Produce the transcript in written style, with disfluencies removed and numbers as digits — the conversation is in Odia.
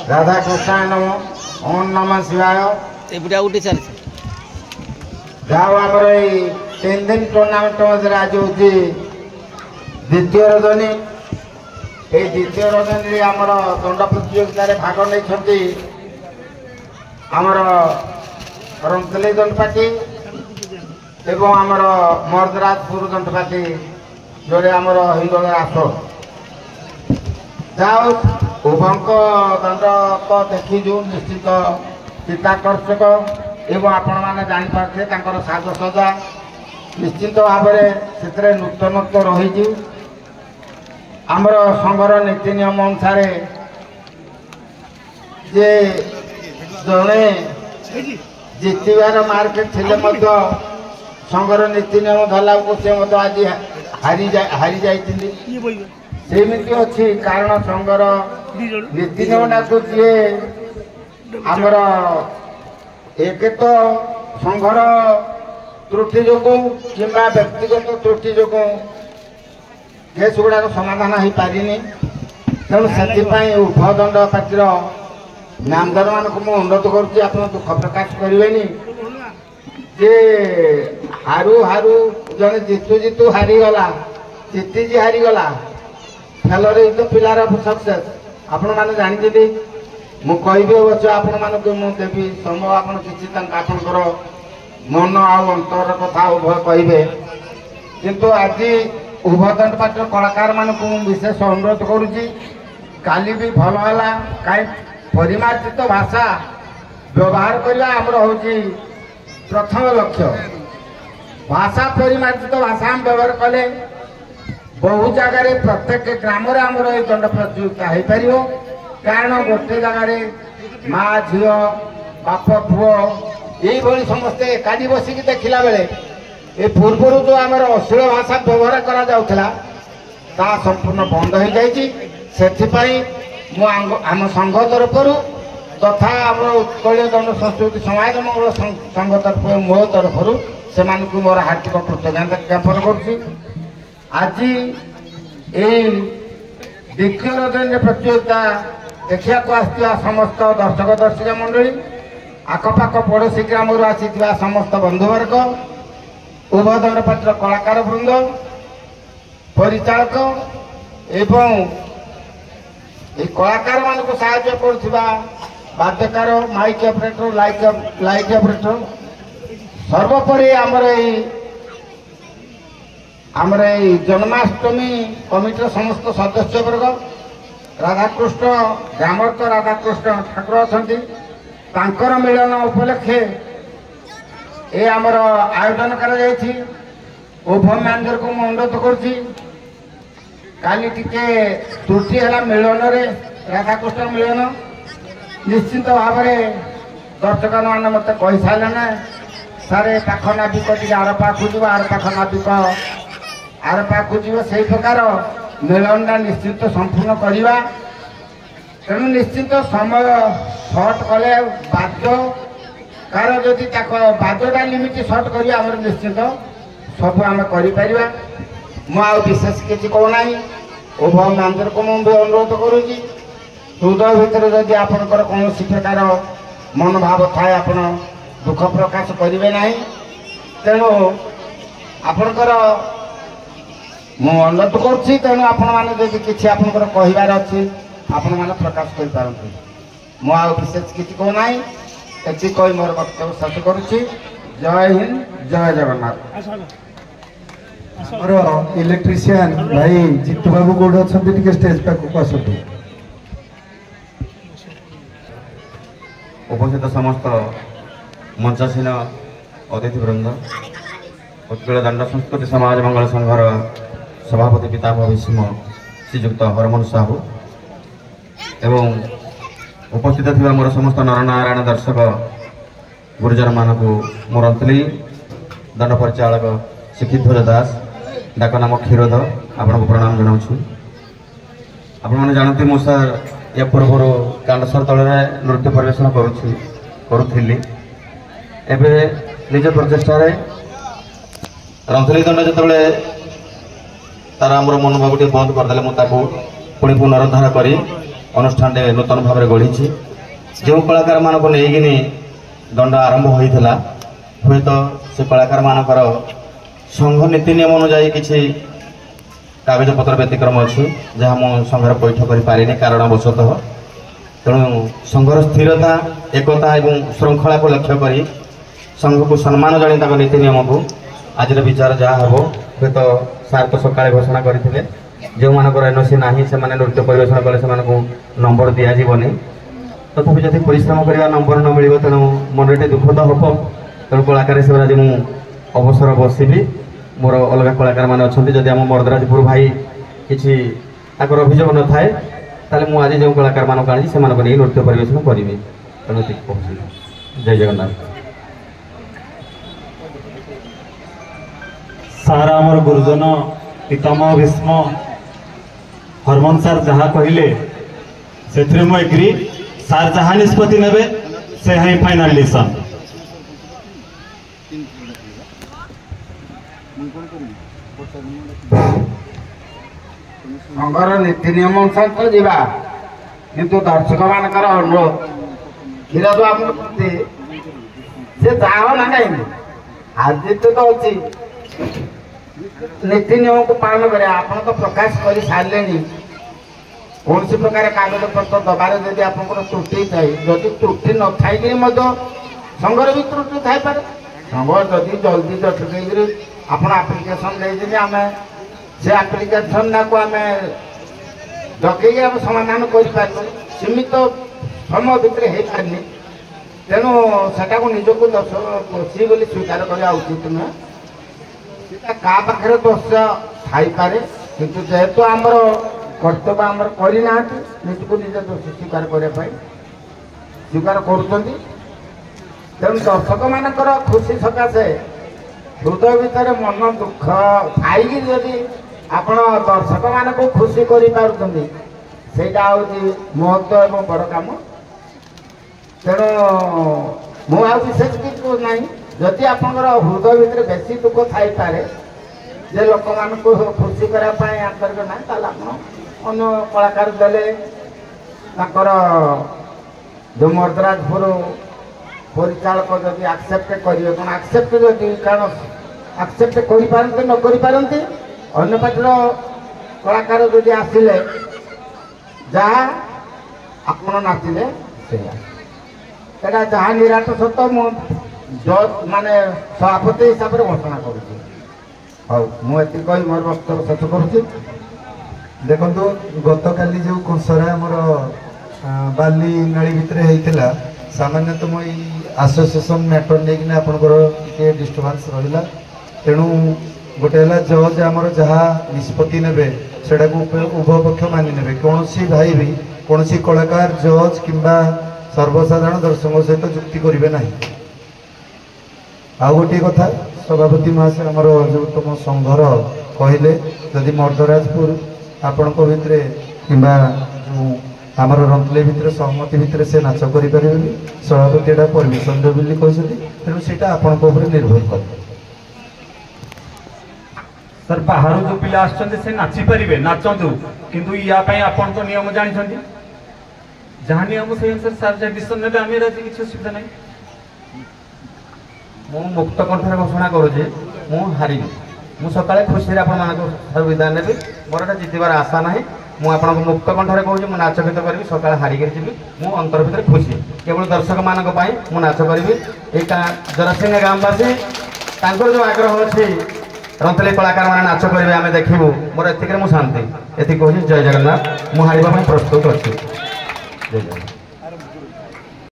राधा कृष्णाय नमः ओम नमः शिवाय जाओ आमर 3 दिन टूर्णामेंट मध्य आज हूँ द्वितीय रजनी ये द्वितीय रजनी आमर दंड प्रतियोगित भाग नहीं आमर रंतली दंडपाटी एवं आमर मर्दराजपुर दंडपाटी जोड़े आमर हिंगोल आस जाओ उभंक दंड तो देखीजु निश्चित चित्ताकर्षक एवं आपण मैंने जापारे साजसजा निश्चित भाव से नूतनत्व रही आमर संघर नीति नियम अनुसार जे जड़े जितबार मार्क थे संघर नीति नियम धरला को सी आज हारी जाती सेमती अच्छी कारण संघर नीति नियम को जी आमर एक तो संघर त्रुटि जो कि व्यक्तिगत त्रुटि जो केस गुड़ाक समाधान हो पारि तेणु से उभय दंड पार्टी नामदार मान को अनुरोध करुँच आप दुख प्रकाश करें जे हारू हारू जड़े जितु जितु हारीगला जीतीजी हारीगला खेल तो पिलार सक्सेस आपण मैंने जानते मुझे अवश्य आपण मानक देवी समय आप किसी आपंकर मन आंतर कथा उभय कहे किंतु आज उभय दंड पार्टी कलाकार मानक विशेष अनुरोध करुँच काली भी भल है कहीं परिमार्जित भाषा व्यवहार करवा आमर हूँ प्रथम लक्ष्य भाषा परिमार्जित भाषा हम व्यवहार कले बहु जगार प्रत्येक ग्राम आमर ये दंड प्रतियोगिता हो पार कारण गोटे जगार माँ झी बाप पुओ यही समस्ते एकाठी बसिक देखला बेले ए पूर्वर जो आम अश्लील भाषा व्यवहार करा संपूर्ण बंद हो जाए आम संघ तरफ तथा आम उत्कल दंड संस्कृति समाज मंगल संघ तरफ मो तरफ से मोर हार्दिक कृतज्ञता ज्ञापन करुँच आज द्वितीय रजनी प्रतियोगिता देखा आसवा समस्त दर्शक दर्शिका मंडली आखपाख पड़ोशी ग्राम आसी समस्त बंधुवर्ग उभय दंड पार्टी कलाकार वृंद परिचालक एवं ये कलाकार मान को साहाय्य करुवा बाध्यकार माइक ऑपरेटर लाइट ऑपरेटर सर्वोपरि आमर जन्माष्टमी कमिटर समस्त सदस्य वर्ग राधाकृष्ण ग्रामस्थ राधाकृष्ण ठाकुर अच्छा मिलन उपलक्षे ये आमर आयोजन कर उभय मैनेजर को मुझे अनुरोध करुँची काली टिके त्रुटि है मिलन राधाकृष्ण मिलन निश्चित भाव दर्शक मैंने मत कही सारे सारे पाख नाविक टी आर पाख जी आर पाख नाविक आर पाख जी से प्रकार मिलनटा निश्चित संपूर्ण करवा तेणु निश्चित समय सर्ट कले बाध्य कार जदि बाध्यटा लिमिट सर्ट कर निश्चित सब आम कर विशेष किसी कहना उभय मैनेजर को मुझे अनुरोध करुँच हृदय भितर जदि आपंकर कौन प्रकार मनोभाव थाए आप दुख प्रकाश करेंगे ना तेणु आपंकर मु अनुरोध करुँच तेणु आपण मैंने किसी आपंकर कहबार अच्छी आपण मैंने प्रकाश कर पारती मुझे विशेष किसी कहना ये कही मोर वक्तव्य शेष करुँची जय हिंद जय जगन्नाथ आमर इलेक्ट्रीशियन भाई जितू बाबू कौट अच्छा स्टेज पाक आसतु उपस्थित समस्त मंचासीन अतिथि वृंद उत्कल दंड संस्कृति समाज मंगल संघर सभापति पितामह भीष्म श्रीजुक्त हरमन साहू एवं उपस्थित थी मोर समस्त नरनारायण दर्शक गुरुजन मानक मोर अंतली दंड परिचालक शिखिध्वज दास डाक नाम क्षीरोध आपको प्रणाम जनाऊँ आपने जानते मु सर या पूर्व कांडसर तल नृत्य परिवेशन करुली एवं निज प्रचेषार रंथली दंड जो तार आमर मनोभाव टे बंद करदे मुझे पुणी पुनरुद्धार कर ଅନୁଷ୍ଠାନଟେ ନୂତନ ଭାବରେ ଗଢ଼ିଛି। ଯେଉଁ କଳାକାରମାନଙ୍କୁ ନେଇକିନି ଦଣ୍ଡ ଆରମ୍ଭ ହୋଇଥିଲା, ହୁଏତ ସେ କଳାକାରମାନଙ୍କର ସଂଘ ନୀତି ନିୟମ ଅନୁଯାୟୀ କିଛି କାଗଜପତ୍ର ବ୍ୟତିକ୍ରମ ଅଛି, ଯାହା ମୁଁ ସଂଘରେ ପୈଠ କରିପାରିନି କାରଣବଶତଃ। ତେଣୁ ସଂଘର ସ୍ଥିରତା, ଏକତା ଏବଂ ଶୃଙ୍ଖଳାକୁ ଲକ୍ଷ୍ୟ କରି ସଂଘକୁ ସମ୍ମାନ ଜଣାଇ ତାଙ୍କ ନୀତି ନିୟମକୁ ଆଜିର ବିଚାର ଯାହା ହେବ, ହୁଏତ ସାର୍ ତ ସକାଳେ ଘୋଷଣା କରିଥିଲେ ଯେଉଁମାନଙ୍କର ଏନ୍ଓସି ନାହିଁ ସେମାନେ ନୃତ୍ୟ ପରିବେଷଣ କଲେ ସେମାନଙ୍କୁ ନମ୍ବର ଦିଆଯିବନି। ତଥାପି ଯଦି ପରିଶ୍ରମ କରିବା ନମ୍ବର ନ ମିଳିବ, ତେଣୁ ମନରେ ଟିକେ ଦୁଃଖ ତ ହେବ। ତେଣୁ କଳାକାର ହିସାବରେ ଆଜି ମୁଁ ଅବସର ବସିବି। ମୋର ଅଲଗା କଳାକାରମାନେ ଅଛନ୍ତି, ଯଦି ଆମ ମର୍ଦ୍ଦରାଜପୁର ଭାଇ କିଛି ତାଙ୍କର ଅଭିଯୋଗ ନଥାଏ ତାହେଲେ ମୁଁ ଆଜି ଯେଉଁ କଳାକାରମାନଙ୍କୁ ଆଣିଛି ସେମାନଙ୍କୁ ନେଇ ନୃତ୍ୟ ପରିବେଷଣ କରିବି। ତେଣୁ ଏତିକି କହୁଛି। ଜୟ ଜଗନ୍ନାଥ। ସାର୍ ଆମର ଗୁରୁଜନ ପିତାମହ ଭୀଷ୍ମ ହରମୋହନ ସାର୍ ଯାହା କହିଲେ ସେଥିରେ ମୁଁ ଏଗ୍ରି। ସାର୍ ଯାହା ନିଷ୍ପତ୍ତି ନେବେ ସେ ହିଁ ଫାଇନାଲ ଡିସିସନ୍। ସଂଘର ନୀତି ନିୟମ ଅନୁସାରେ ତ ଯିବା, କିନ୍ତୁ ଦର୍ଶକ ମାନଙ୍କର ଅନୁରୋଧ କ୍ଷୀର ଆମର ପ୍ରତି ସେ ଯାହା ହଉ ନା କାହିଁକି ଆଜି ତ ଅଛି ନୀତି ନିୟମକୁ ପାଳନ କରିବା। ଆପଣ ତ ପ୍ରକାଶ କରି ସାରିଲେଣି, କୌଣସି ପ୍ରକାର କାଗଜପତ୍ର ଦେବାରେ ଯଦି ଆପଣଙ୍କର ତ୍ରୁଟି ଥାଏ, ଯଦି ତ୍ରୁଟି ନଥାଇକିରି ମଧ୍ୟ ସଂଘର ବି ତ୍ରୁଟି ଥାଇପାରେ। ସଂଘ ଯଦି ଜଲ୍ଦି ଡକେଇକିରି ଆପଣ ଆପ୍ଲିକେସନ୍ ଦେଇଦେଲେ ଆମେ ସେ ଆପ୍ଲିକେସନ୍ଟାକୁ ଆମେ ଡକେଇକି ଆମେ ସମାଧାନ କରିପାରିବୁ। ସୀମିତ ସମୟ ଭିତରେ ହେଇପାରିନି, ତେଣୁ ସେଟାକୁ ନିଜକୁ ଦୋଷ ବୋଲି ସ୍ୱୀକାର କରିବା ଉଚିତ ନୁହେଁ। ସେଟା କାହା ପାଖରେ ଦୋଷ ଥାଇପାରେ, କିନ୍ତୁ ଯେହେତୁ ଆମର କର୍ତ୍ତବ୍ୟ ଆମର କରିନାହାନ୍ତି, ନିଜକୁ ନିଜେ ଦୋଷ ସ୍ୱୀକାର କରିବା ପାଇଁ ସ୍ୱୀକାର କରୁଛନ୍ତି। ତେଣୁ ଦର୍ଶକମାନଙ୍କର ଖୁସି ସକାଶେ ହୃଦୟ ଭିତରେ ମନ ଦୁଃଖ ଥାଇକି ଯଦି ଆପଣ ଦର୍ଶକମାନଙ୍କୁ ଖୁସି କରିପାରୁଛନ୍ତି, ସେଇଟା ହେଉଛି ମହତ୍ଵ ଏବଂ ବଡ଼ କାମ। ତେଣୁ ମୁଁ ଆଉ ବିଶେଷ କିଛି ନାହିଁ। ଯଦି ଆପଣଙ୍କର ହୃଦୟ ଭିତରେ ବେଶୀ ଦୁଃଖ ଥାଇପାରେ ଯେ ଲୋକମାନଙ୍କୁ ଖୁସି କରିବା ପାଇଁ ଆନ୍ତରିକ ନାହିଁ, ତାହେଲେ ଆପଣ ଅନ୍ୟ କଳାକାର ଦେଲେ ତାଙ୍କର ଯେଉଁ ମର୍ଦ୍ଦରାଜପୁର ପରିଚାଳକ ଯଦି ଆକ୍ସେପ୍ଟ କରିବେ, କ'ଣ ଆକ୍ସେପ୍ଟ ଯଦି କାରଣ ଆକ୍ସେପ୍ଟ କରିପାରନ୍ତି ନ କରିପାରନ୍ତି, ଅନ୍ୟ ପାର୍ଟିର କଳାକାର ଯଦି ଆସିଲେ ଯାହା ଆପଣ ନାଚିଲେ ସେଇଆ। ଏଇଟା ଯାହା ନିରାଟ ସତ ମୁଁ ଜଜ୍ ମାନେ ସଭାପତି ହିସାବରେ ଘୋଷଣା କରୁଛି। ହଉ, ମୁଁ ଏତିକି କହି ମୋର ବକ୍ତବ୍ୟ ଶେଷ କରୁଛି। ଦେଖନ୍ତୁ, ଗତକାଲି ଯେଉଁ କଂସରା ଆମର ବାଲି ନଳୀ ଭିତରେ ହେଇଥିଲା, ସାମାନ୍ୟତଃ ମୁଁ ଏଇ ଆସୋସିଏସନ୍ ମ୍ୟାଟର ନେଇକିନା ଆପଣଙ୍କର ଟିକେ ଡିଷ୍ଟର୍ବାନ୍ସ ରହିଲା। ତେଣୁ ଗୋଟେ ହେଲା ଜଜ୍ ଆମର ଯାହା ନିଷ୍ପତ୍ତି ନେବେ ସେଟାକୁ ଉଭୟ ପକ୍ଷ ମାନି ନେବେ। କୌଣସି ଭାଇ ବି କୌଣସି କଳାକାର ଜଜ୍ କିମ୍ବା ସର୍ବସାଧାରଣ ଦର୍ଶକଙ୍କ ସହିତ ଯୁକ୍ତି କରିବେ ନାହିଁ। ଆଉ ଗୋଟିଏ କଥା, ସଭାପତି ମହାଶୟ ଆମର ଯେଉଁ ତୁମ ସଂଘର କହିଲେ ଯଦି ମର୍ଦ୍ଦରାଜପୁର ଆପଣଙ୍କ ଭିତରେ କିମ୍ବା ଯେଉଁ ଆମର ରନ୍ତଲେ ଭିତରେ ସହମତି ଭିତରେ ସେ ନାଚ କରିପାରିବେନି, ସଭାପତି ଏଇଟା ପରମିଶନ ଦେବେ ବୋଲି କହିଛନ୍ତି। ତେଣୁ ସେଇଟା ଆପଣଙ୍କ ଉପରେ ନିର୍ଭର କରେ। ସାର୍ ବାହାରୁ ଯେଉଁ ପିଲା ଆସୁଛନ୍ତି ସେ ନାଚିପାରିବେ, ନାଚନ୍ତୁ, କିନ୍ତୁ ୟା ପାଇଁ ଆପଣ ତ ନିୟମ ଜାଣିଛନ୍ତି। ଯାହା ନିୟମ ସେଇ ଅନୁସାରେ ସାର୍ ଯାହା ଡିସିସନ୍ ନେବେ, ଆମେ ରାଜି, କିଛି ଅସୁବିଧା ନାହିଁ। ମୁଁ ମୁକ୍ତ କଣ୍ଠରେ ଘୋଷଣା କରୁଛି ମୁଁ ହାରିବି। ମୁଁ ସକାଳେ ଖୁସିରେ ଆପଣମାନଙ୍କ ଠାରୁ ବିଦାୟ ନେବି। ମୋର ଏଟା ଜିତିବାର ଆଶା ନାହିଁ। ମୁଁ ଆପଣଙ୍କୁ ମୁକ୍ତ କଣ୍ଠରେ କହୁଛି, ମୁଁ ନାଚ ଗୀତ କରିବି, ସକାଳେ ହାରିକିରି ଯିବି। ମୁଁ ଅନ୍ତର ଭିତରେ ଖୁସି, କେବଳ ଦର୍ଶକମାନଙ୍କ ପାଇଁ ମୁଁ ନାଚ କରିବି। ଏଇ ଜରାସିଂହା ଗ୍ରାମବାସୀ ତାଙ୍କର ଯେଉଁ ଆଗ୍ରହ ଅଛି ରନ୍ତଲି କଳାକାରମାନେ ନାଚ କରିବେ, ଆମେ ଦେଖିବୁ, ମୋର ଏତିକିରେ ମୁଁ ଶାନ୍ତି। ଏତିକି କହୁଛି। ଜୟ ଜଗନ୍ନାଥ। ମୁଁ ହାରିବା ପାଇଁ ପ୍ରସ୍ତୁତ ଅଛି। ଜୟ ଜଗନ୍ନାଥ।